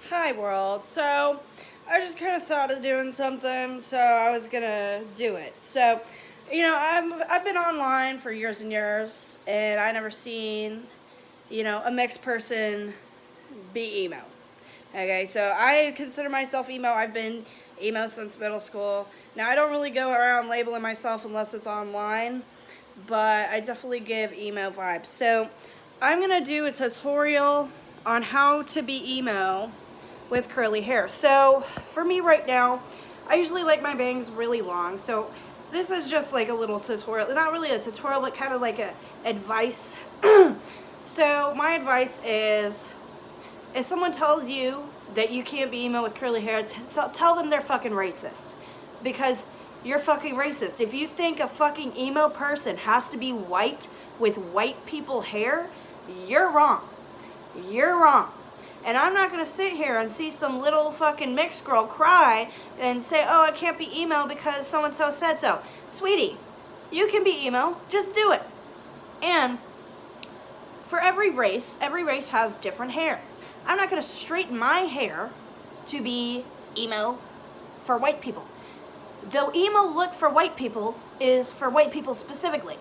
Hi world. So I just kind of thought of doing something, so I was gonna do it. So, I've been online for years and years, and I never seen, a mixed person be emo. Okay, so I consider myself emo. I've been emo since middle school. Now I don't really go around labeling myself unless it's online, but I definitely give emo vibes. So I'm gonna do a tutorial on how to be emo with curly hair. So for me right now, I usually like my bangs really long. So this is just like a little tutorial. Not really a tutorial, but kind of like a advice. So my advice is, if someone tells you that you can't be emo with curly hair, tell them they're fucking racist. Because you're fucking racist. If you think a fucking emo person has to be white with white people hair, you're wrong. You're wrong. And I'm not going to sit here and see some little fucking mixed girl cry and say, oh, I can't be emo because so-and-so said so. Sweetie, you can be emo. Just do it. And for every race has different hair. I'm not going to straighten my hair to be emo for white people. The emo look for white people is for white people specifically.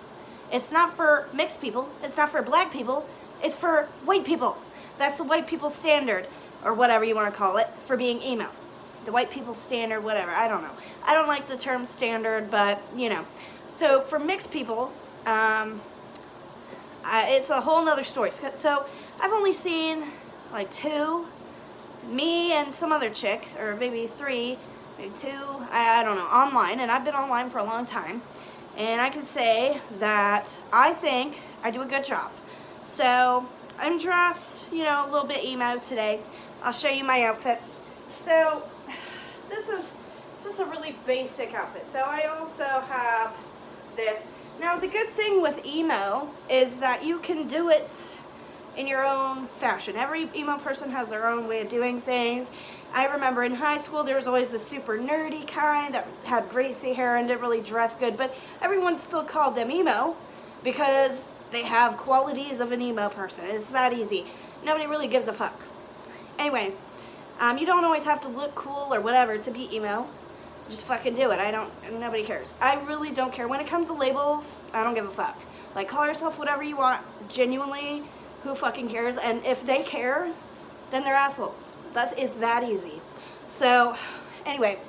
It's not for mixed people. It's not for black people. It's for white people. That's the white people standard, or whatever you want to call it, for being emo. The white people standard, whatever. I don't know. I don't like the term standard, but, So for mixed people, it's a whole nother story. So I've only seen like two, me and some other chick, or maybe three, maybe two, I don't know, online, and I've been online for a long time, and I can say that I think I do a good job. So I'm dressed, a little bit emo today. I'll show you my outfit. So this is just a really basic outfit. So I also have this. Now the good thing with emo is that you can do it in your own fashion. Every emo person has their own way of doing things. I remember in high school there was always the super nerdy kind that had greasy hair and didn't really dress good, but everyone still called them emo because they have qualities of an emo person. It's that easy. Nobody really gives a fuck. Anyway, you don't always have to look cool or whatever to be emo. Just fucking do it. Nobody cares. I really don't care. When it comes to labels, I don't give a fuck. Like, call yourself whatever you want. Genuinely, who fucking cares? And if they care, then they're assholes. It's that easy. So, anyway,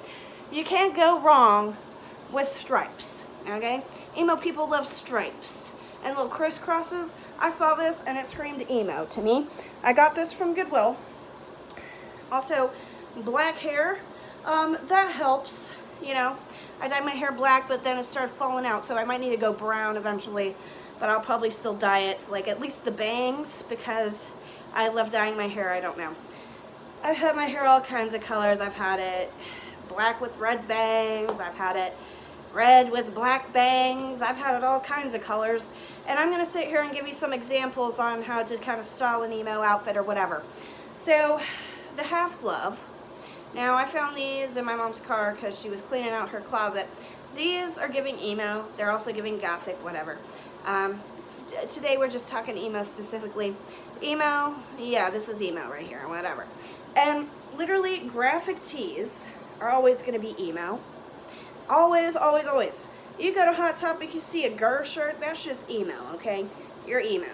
you can't go wrong with stripes, okay? Emo people love stripes and little crisscrosses. I saw this and it screamed emo to me. I got this from Goodwill. Also, black hair, that helps, I dyed my hair black, but then it started falling out, so I might need to go brown eventually, but I'll probably still dye it, like at least the bangs, because I love dyeing my hair. I don't know. I've had my hair all kinds of colors. I've had it black with red bangs. I've had it red with black bangs. I've had it all kinds of colors. And I'm going to sit here and give you some examples on how to kind of style an emo outfit or whatever. So, the half glove. Now, I found these in my mom's car because she was cleaning out her closet. These are giving emo. They're also giving gothic, whatever. Today we're just talking emo specifically. Emo, yeah, this is emo right here, whatever. And literally, graphic tees are always going to be emo. Always, always, always. You go to Hot Topic, you see a Gurr shirt, that shit's emo, okay? You're emo.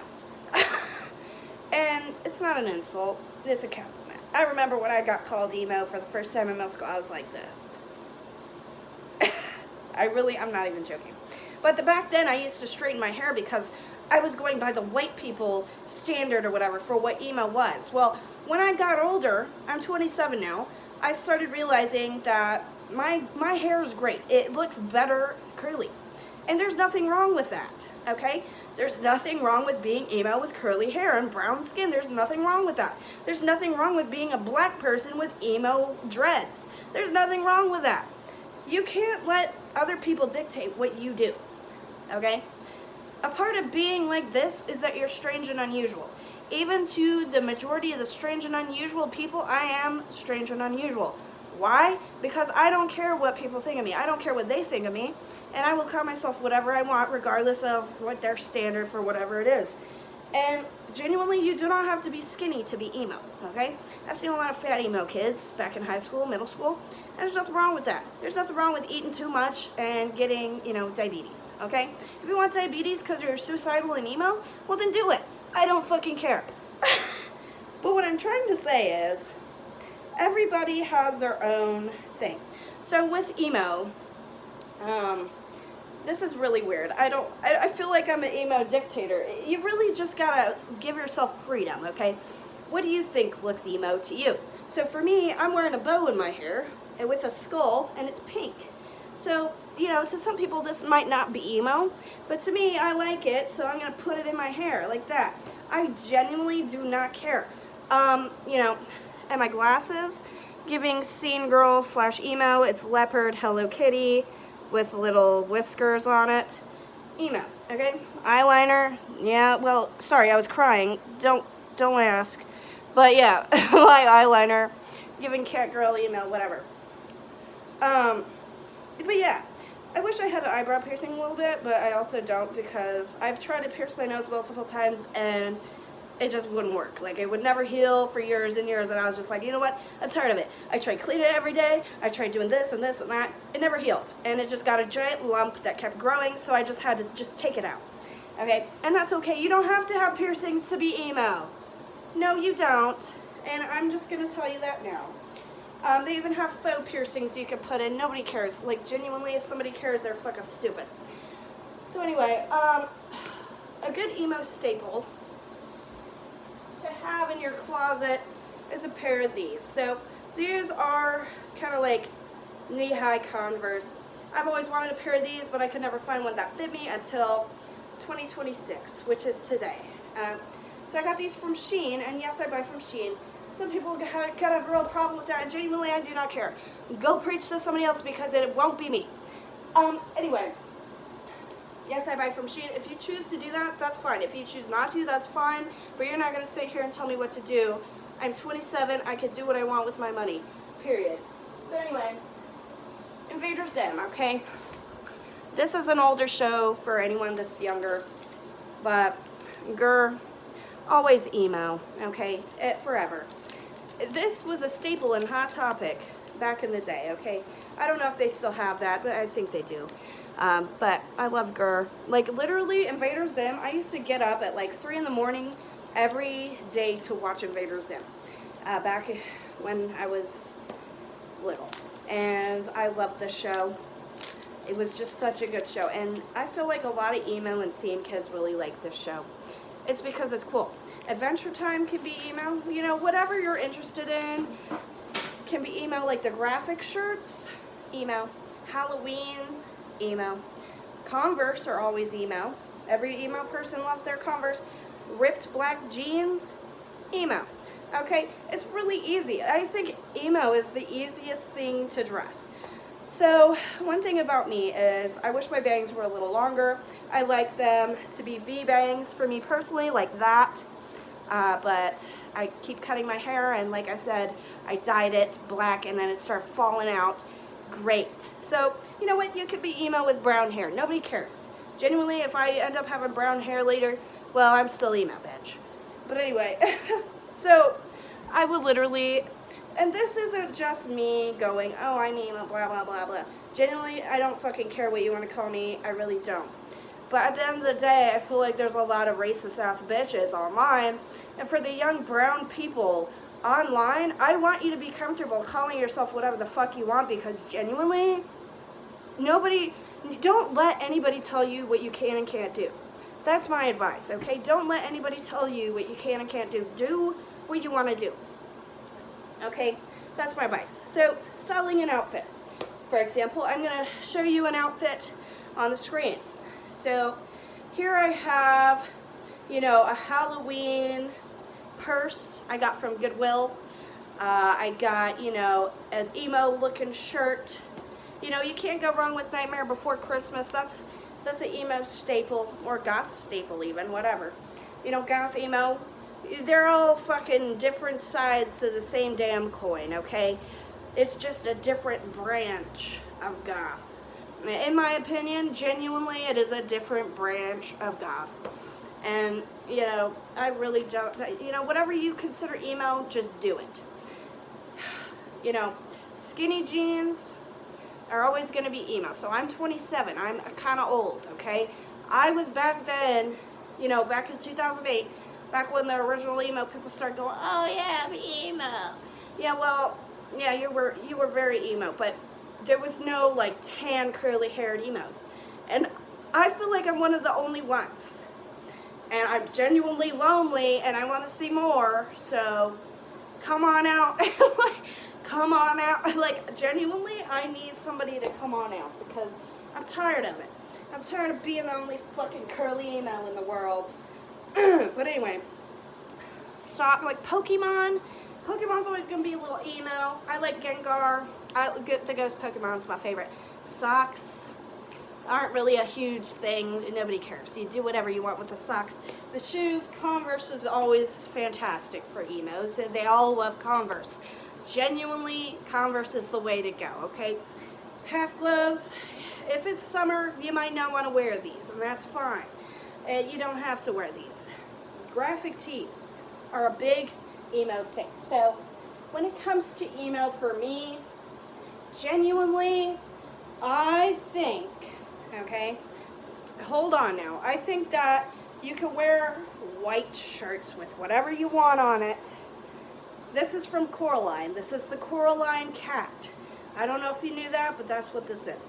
And it's not an insult, it's a compliment. I remember when I got called emo for the first time in middle school, I was like this. I'm not even joking. But back then, I used to straighten my hair because I was going by the white people standard or whatever for what emo was. Well, when I got older, I'm 27 now, I started realizing that my hair is great. It looks better curly. And there's nothing wrong with that, okay? There's nothing wrong with being emo with curly hair and brown skin. There's nothing wrong with that. There's nothing wrong with being a black person with emo dreads. There's nothing wrong with that. You can't let other people dictate what you do, okay? A part of being like this is that you're strange and unusual. Even to the majority of the strange and unusual people, I am strange and unusual. Why? Because I don't care what people think of me. I don't care what they think of me. And I will call myself whatever I want, regardless of what their standard for whatever it is. And genuinely, you do not have to be skinny to be emo, okay? I've seen a lot of fat emo kids back in high school, middle school, and there's nothing wrong with that. There's nothing wrong with eating too much and getting, diabetes, okay? If you want diabetes because you're suicidal and emo, well then do it. I don't fucking care. But what I'm trying to say is, everybody has their own thing. So with emo, this is really weird. I feel like I'm an emo dictator. You really just gotta give yourself freedom, okay? What do you think looks emo to you? So for me, I'm wearing a bow in my hair and with a skull, and it's pink. So, to some people this might not be emo, but to me, I like it, so I'm gonna put it in my hair like that. I genuinely do not care. And my glasses, giving scene girl / emo, it's leopard Hello Kitty with little whiskers on it. Emo, okay? Eyeliner, yeah, well, sorry, I was crying. Don't ask. But yeah, my eyeliner, giving cat girl, emo, whatever. But yeah, I wish I had an eyebrow piercing a little bit, but I also don't because I've tried to pierce my nose multiple times and it just wouldn't work. Like, it would never heal for years and years, and I was just like, you know what? I'm tired of it. I tried cleaning it every day. I tried doing this and this and that. It never healed, and it just got a giant lump that kept growing, so I just had to just take it out. Okay? And that's okay. You don't have to have piercings to be emo. No, you don't. And I'm just going to tell you that now. They even have faux piercings you can put in. Nobody cares. Like, genuinely, if somebody cares, they're fucking stupid. So anyway, a good emo staple to have in your closet is a pair of these. So these are kind of like knee-high Converse. I've always wanted a pair of these, but I could never find one that fit me until 2026, which is today. So I got these from Shein, and yes, I buy from Shein. Some people could have a real problem with that, and genuinely, I do not care. Go preach to somebody else because it won't be me. Anyway, yes, I buy from Shein. If you choose to do that, that's fine. If you choose not to, that's fine. But you're not going to sit here and tell me what to do. I'm 27. I can do what I want with my money. Period. So anyway, Invader Zim, okay? This is an older show for anyone that's younger. But, always emo, okay? Forever. This was a staple in Hot Topic back in the day, okay? I don't know if they still have that, but I think they do. But I love Gurr. Like, literally, Invader Zim, I used to get up at like 3 in the morning every day to watch Invader Zim. Back when I was little. And I loved the show. It was just such a good show. And I feel like a lot of emo and scene kids really like this show. It's because it's cool. Adventure Time can be emo. Whatever you're interested in can be emo. Like the graphic shirts, emo. Halloween, emo. Converse are always emo. Every emo person loves their Converse. Ripped black jeans, emo. Okay, it's really easy. I think emo is the easiest thing to dress. So, one thing about me is I wish my bangs were a little longer. I like them to be V-bangs for me personally, like that. But I keep cutting my hair, and like I said, I dyed it black, and then it started falling out. Great. So, you know what? You could be emo with brown hair. Nobody cares. Genuinely, if I end up having brown hair later, well, I'm still emo, bitch. But anyway, so I would literally... And this isn't just me going, oh, I'm emo, blah, blah, blah, blah. Genuinely, I don't fucking care what you want to call me. I really don't. But at the end of the day, I feel like there's a lot of racist-ass bitches online. And for the young brown people online, I want you to be comfortable calling yourself whatever the fuck you want, because genuinely, don't let anybody tell you what you can and can't do. That's my advice, okay? Don't let anybody tell you what you can and can't do. Do what you want to do. Okay, that's my advice. So, styling an outfit. For example, I'm going to show you an outfit on the screen. So, here I have, a Halloween purse I got from Goodwill. I got, an emo-looking shirt. You can't go wrong with Nightmare Before Christmas. That's an emo staple, or goth staple even, whatever. Goth, emo. They're all fucking different sides to the same damn coin, okay? It's just a different branch of goth. In my opinion, genuinely, it is a different branch of goth. And, you know, I really don't, you know, whatever you consider emo, just do it. You know, skinny jeans are always going to be emo. So I'm 27. I'm kind of old, okay? I was back then, you know, back in 2008, back when the original emo people started going, oh yeah, I'm emo. Yeah, well, yeah, you were very emo, but there was no like tan curly haired emos. And I feel like I'm one of the only ones. And I'm genuinely lonely and I want to see more, so come on out. Come on out. Like, genuinely, I need somebody to come on out because I'm tired of it. I'm tired of being the only fucking curly emo in the world. But anyway, stop. Like Pokemon. Pokemon's always going to be a little emo. I like Gengar. The Ghost Pokemon's my favorite. Socks aren't really a huge thing. Nobody cares. You do whatever you want with the socks. The shoes, Converse is always fantastic for emos. They all love Converse. Genuinely, Converse is the way to go, okay? Half gloves. If it's summer, you might not want to wear these, and that's fine. You don't have to wear these. Graphic tees are a big emo thing. So, when it comes to emo for me, genuinely, I think, okay, hold on now. I think that you can wear white shirts with whatever you want on it. This is from Coraline. This is the Coraline cat. I don't know if you knew that, but that's what this is.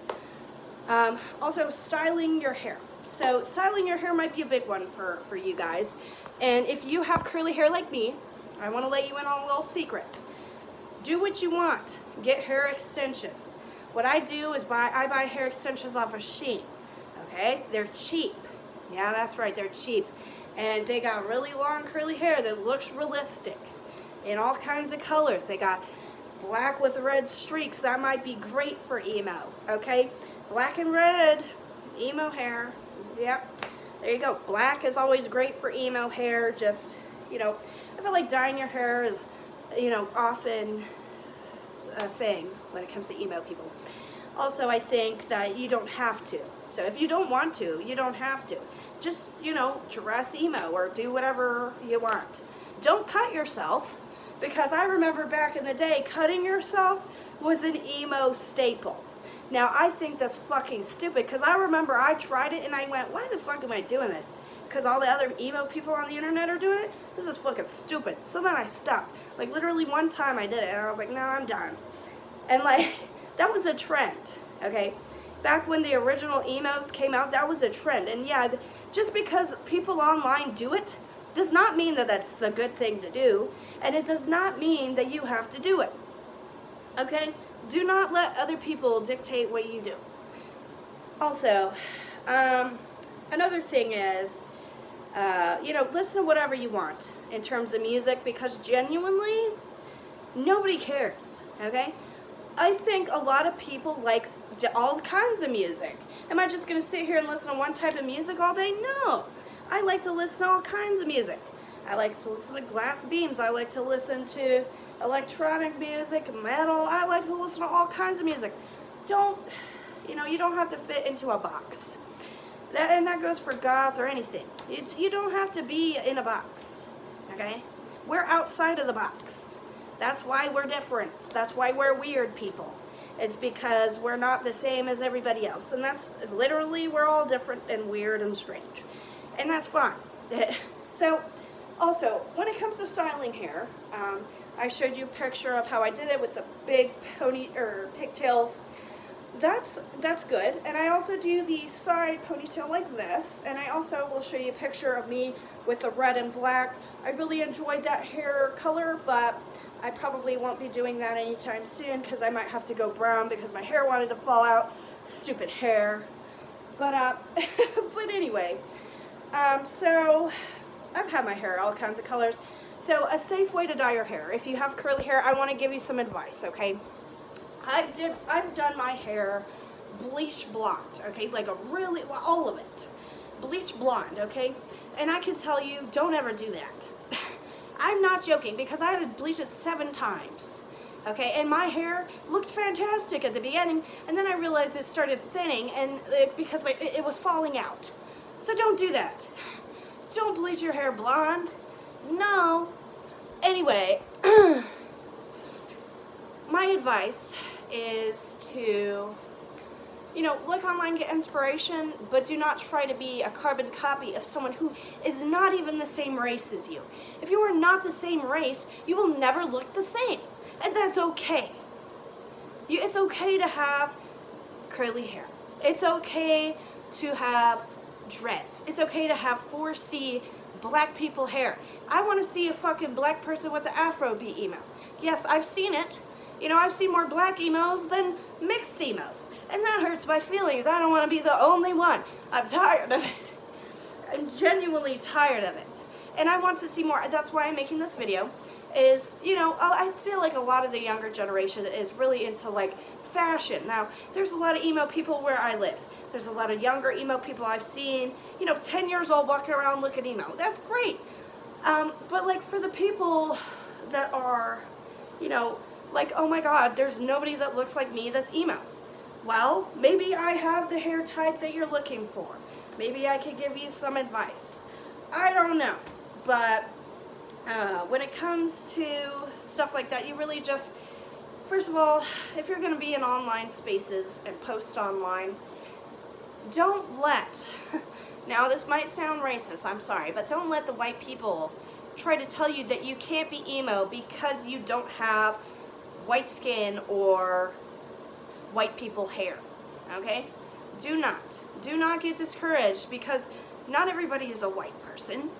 Also, styling your hair. So, styling your hair might be a big one for you guys. And if you have curly hair like me, I want to let you in on a little secret. Do what you want. Get hair extensions. What I do is I buy hair extensions off of Shein. Okay? They're cheap. Yeah, that's right. They're cheap. And they got really long curly hair that looks realistic. In all kinds of colors. They got black with red streaks. That might be great for emo. Okay? Black and red emo hair. Yep. There you go. Black is always great for emo hair. Just, you know, I feel like dyeing your hair is, you know, often a thing when it comes to emo people. Also, I think that you don't have to. So if you don't want to, you don't have to. Just, you know, dress emo or do whatever you want. Don't cut yourself, because I remember back in the day, cutting yourself was an emo staple. Now, I think that's fucking stupid, because I remember I tried it and I went, why the fuck am I doing this? Because all the other emo people on the internet are doing it? This is fucking stupid. So then I stopped. Like, literally one time I did it and I was like, no, I'm done. And like, that was a trend, okay? Back when the original emos came out, that was a trend. And yeah, just because people online do it, does not mean that that's the good thing to do, and it does not mean that you have to do it. Okay? Do not let other people dictate what you do. Also, another thing is, you know, listen to whatever you want in terms of music, because genuinely, nobody cares. Okay? I think a lot of people like all kinds of music. Am I just going to sit here and listen to one type of music all day? No. I like to listen to all kinds of music. I like to listen to Glass Beams. I like to listen to electronic music, metal. I like to listen to all kinds of music. You don't have to fit into a box. And that goes for goth or anything. You don't have to be in a box, okay? We're outside of the box. That's why we're different. That's why we're weird people. It's because we're not the same as everybody else. And that's literally, we're all different and weird and strange. And that's fine. So, also, when it comes to styling hair, I showed you a picture of how I did it with the big pigtails. That's good. And I also do the side ponytail like this. And I also will show you a picture of me with the red and black. I really enjoyed that hair color, but I probably won't be doing that anytime soon because I might have to go brown because my hair wanted to fall out. Stupid hair. But but anyway. So, I've had my hair all kinds of colors. So, a safe way to dye your hair. If you have curly hair, I want to give you some advice, okay? I've done my hair bleach blonde, okay? Like all of it. Bleach blonde, okay? And I can tell you, don't ever do that. I'm not joking, because I had to bleach it 7 times. Okay, and my hair looked fantastic at the beginning, and then I realized it started thinning, and because it was falling out. So don't do that. don't bleach your hair blonde. No. Anyway, my advice is to, look online, get inspiration, but do not try to be a carbon copy of someone who is not even the same race as you. If you are not the same race, you will never look the same, and that's okay. It's okay to have curly hair. It's okay to have dreads. It's okay to have 4C black people hair. I want to see a fucking black person with the afro be emo. Yes, I've seen it. I've seen more black emos than mixed emos. And that hurts my feelings. I don't want to be the only one. I'm tired of it. I'm genuinely tired of it. And I want to see more. That's why I'm making this video. Is, I feel like a lot of the younger generation is really into, like, fashion. Now, there's a lot of emo people where I live. There's a lot of younger emo people I've seen, 10 years old walking around looking emo. That's great. But, like, for the people that are, like, oh my God, there's nobody that looks like me that's emo. Well, maybe I have the hair type that you're looking for. Maybe I could give you some advice. I don't know. But when it comes to stuff like that, you really just, first of all, if you're going to be in online spaces and post online, don't let, now this might sound racist, I'm sorry, but don't let the white people try to tell you that you can't be emo because you don't have white skin or white people hair, okay? Do not get discouraged, because not everybody is a white person.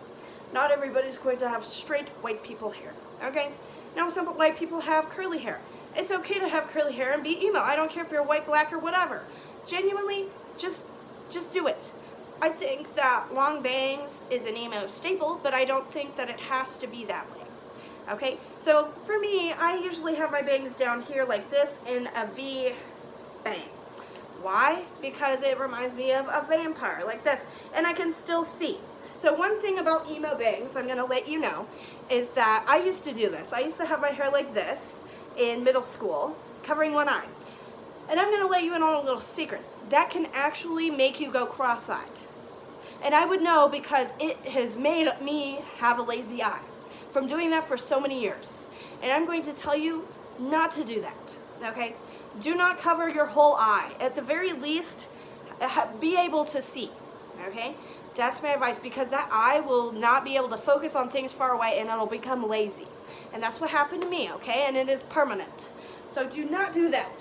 Not everybody's going to have straight white people hair, okay? Now some white people have curly hair. It's okay to have curly hair and be emo. I don't care if you're white, black, or whatever. Genuinely, just do it. I think that long bangs is an emo staple, but I don't think that it has to be that way. Okay, so for me, I usually have my bangs down here like this in a V bang. Why? Because it reminds me of a vampire, like this, and I can still see. So one thing about emo bangs, I'm going to let you know, is that I used to do this. I used to have my hair like this in middle school, covering one eye. And I'm going to let you in on a little secret. That can actually make you go cross-eyed. And I would know because it has made me have a lazy eye from doing that for so many years. And I'm going to tell you not to do that, okay? Do not cover your whole eye. At the very least, be able to see, okay? That's my advice, because that eye will not be able to focus on things far away and it'll become lazy. And that's what happened to me, okay? And it is permanent. So do not do that,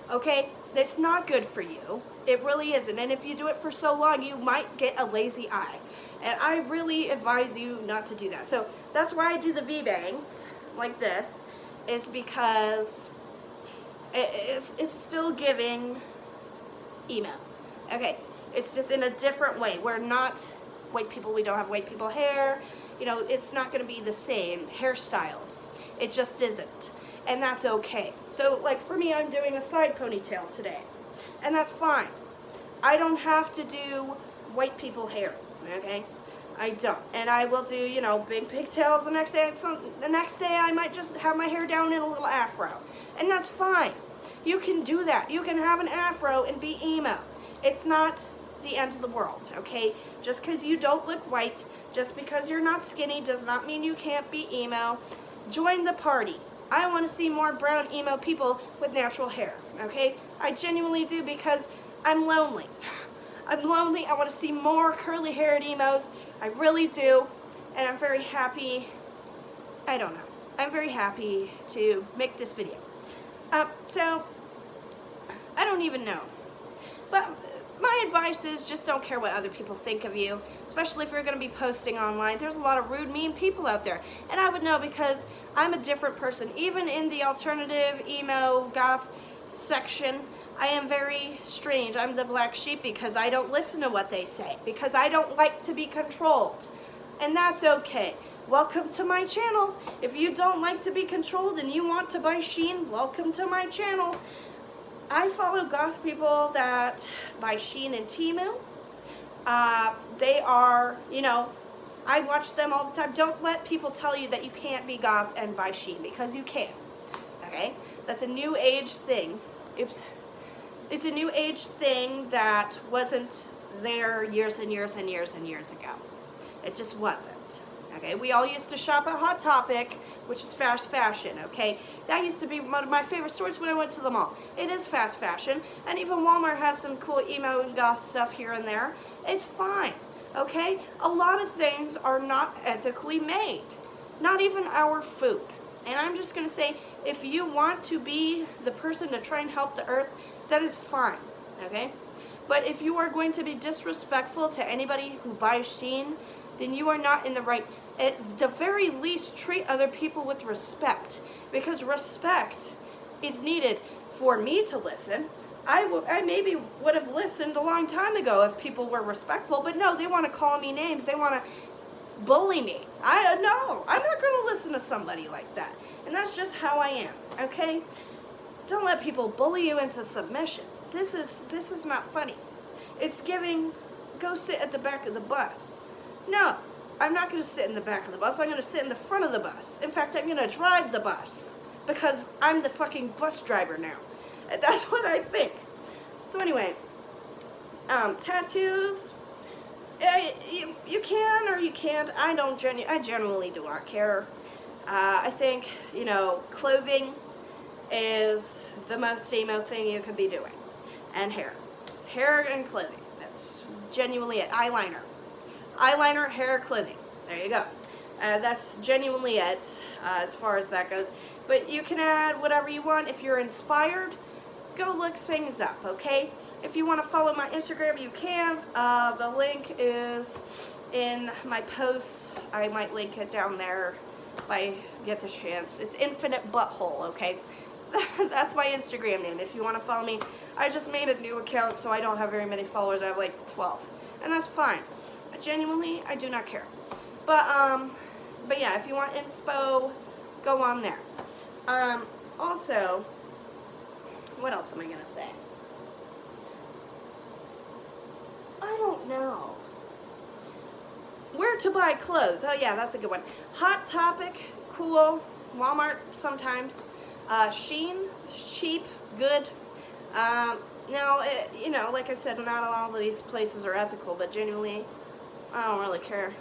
okay? It's not good for you. It really isn't. And if you do it for so long, you might get a lazy eye. And I really advise you not to do that. So that's why I do the V-bangs like this, is because it's still giving emo. Okay, it's just in a different way. We're not white people. We don't have white people hair. It's not going to be the same hairstyles. It just isn't. And that's okay. So, like, for me, I'm doing a side ponytail today. And that's fine. I don't have to do white people hair, okay? I don't. And I will do, big pigtails the next day. The next day, I might just have my hair down in a little afro. And that's fine. You can do that. You can have an afro and be emo. It's not the end of the world, okay? Just because you don't look white, just because you're not skinny, does not mean you can't be emo. Join the party. I want to see more brown emo people with natural hair, okay? I genuinely do, because I'm lonely. I'm lonely. I want to see more curly-haired emos. I really do. And I'm very happy. I don't know. I'm very happy to make this video. So, I don't even know. But my advice is just don't care what other people think of you, especially if you're going to be posting online. There's a lot of rude, mean people out there. And I would know, because I'm a different person. Even in the alternative, emo, goth section, I am very strange. I'm the black sheep, because I don't listen to what they say, because I don't like to be controlled. And that's okay. Welcome to my channel. If you don't like to be controlled and you want to buy Shein, welcome to my channel. I follow goth people that buy Shein and Temu. They are, I watch them all the time. Don't let people tell you that you can't be goth and buy Shein, because you can. Okay? That's a new age thing. Oops. It's a new age thing that wasn't there years and years and years and years ago. It just wasn't. Okay, we all used to shop at Hot Topic, which is fast fashion, okay? That used to be one of my favorite stores when I went to the mall. It is fast fashion, and even Walmart has some cool emo and goth stuff here and there. It's fine, okay? A lot of things are not ethically made, not even our food. And I'm just going to say, if you want to be the person to try and help the earth, that is fine, okay? But if you are going to be disrespectful to anybody who buys Shein, then you are not in the right. At the very least, treat other people with respect, because respect is needed for me to listen. I maybe would have listened a long time ago if people were respectful, but no, they want to call me names. They want to bully me. No, I'm not going to listen to somebody like that. And that's just how I am, okay? Don't let people bully you into submission. This is not funny. It's giving, go sit at the back of the bus. No, I'm not going to sit in the back of the bus. I'm going to sit in the front of the bus. In fact, I'm going to drive the bus because I'm the fucking bus driver now. And that's what I think. So anyway, tattoos, you can or you can't. I generally do not care. I think, you know, clothing is the most emo thing you could be doing. And hair. Hair and clothing. That's genuinely it. Eyeliner, hair, clothing. There you go. That's genuinely it as far as that goes. But you can add whatever you want. If you're inspired, go look things up, okay? If you want to follow my Instagram, you can. The link is in my posts. I might link it down there if I get the chance. It's Infinite Butthole, okay? That's my Instagram name. If you want to follow me, I just made a new account, so I don't have very many followers. I have like 12, and that's fine. Genuinely, I do not care. But yeah, if you want inspo, go on there. Also, what else am I gonna say? I don't know. Where to buy clothes? Oh yeah, that's a good one. Hot Topic, cool. Walmart sometimes. Shein, cheap, good. Now, you know, like I said, not all of these places are ethical, but genuinely, I don't really care.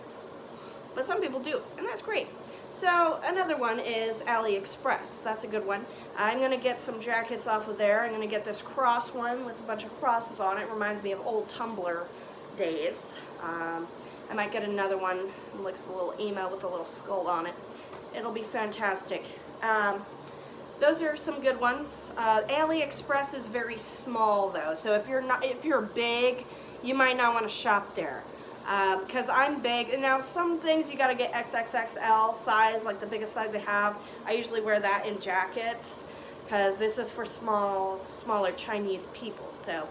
But some people do, and that's great. So, another one is AliExpress. That's a good one. I'm going to get some jackets off of there. I'm going to get this cross one with a bunch of crosses on it. Reminds me of old Tumblr days. I might get another one. It looks a little emo with a little skull on it. It'll be fantastic. Those are some good ones. AliExpress is very small though, so if you're big, you might not want to shop there. Because I'm big, and now some things you gotta get XXXL size, like the biggest size they have. I usually wear that in jackets, because this is for smaller Chinese people. So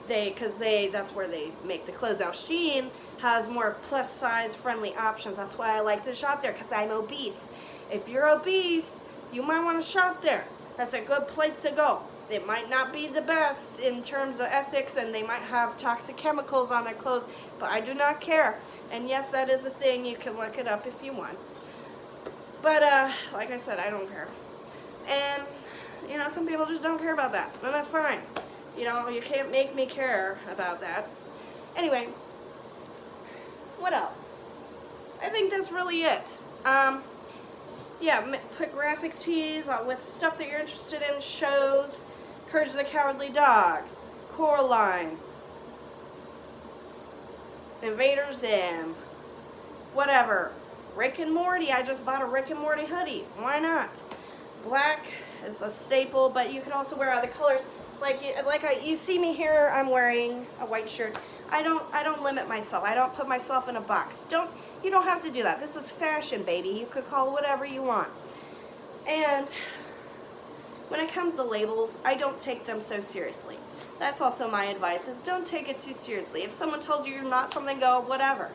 that's where they make the clothes. Now Shein has more plus size friendly options. That's why I like to shop there, because I'm obese. If you're obese, you might want to shop there. That's a good place to go. It might not be the best in terms of ethics, and they might have toxic chemicals on their clothes, but I do not care. And yes, that is a thing. You can look it up if you want. But, like I said, I don't care. And, you know, some people just don't care about that, and that's fine. You know, you can't make me care about that. Anyway, what else? I think that's really it. Yeah, put graphic tees with stuff that you're interested in, shows, Courage the Cowardly Dog, Coraline, Invader Zim, whatever. Rick and Morty, I just bought a Rick and Morty hoodie. Why not? Black is a staple, but you can also wear other colors. You see me here, I'm wearing a white shirt. I don't limit myself. I don't put myself in a box. You don't have to do that. This is fashion, baby. You could call it whatever you want. And when it comes to labels, I don't take them so seriously. That's also my advice, is don't take it too seriously. If someone tells you you're not something, go, whatever.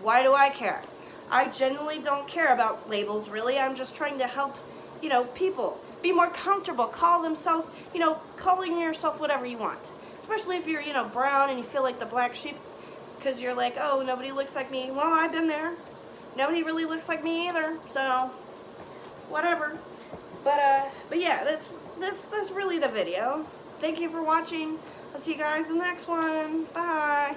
Why do I care? I genuinely don't care about labels, really. I'm just trying to help, you know, people be more comfortable, call themselves, you know, calling yourself whatever you want. Especially if you're, you know, brown and you feel like the black sheep, because you're like, oh, nobody looks like me. Well, I've been there. Nobody really looks like me either, so whatever. But yeah, that's really the video. Thank you for watching. I'll see you guys in the next one. Bye.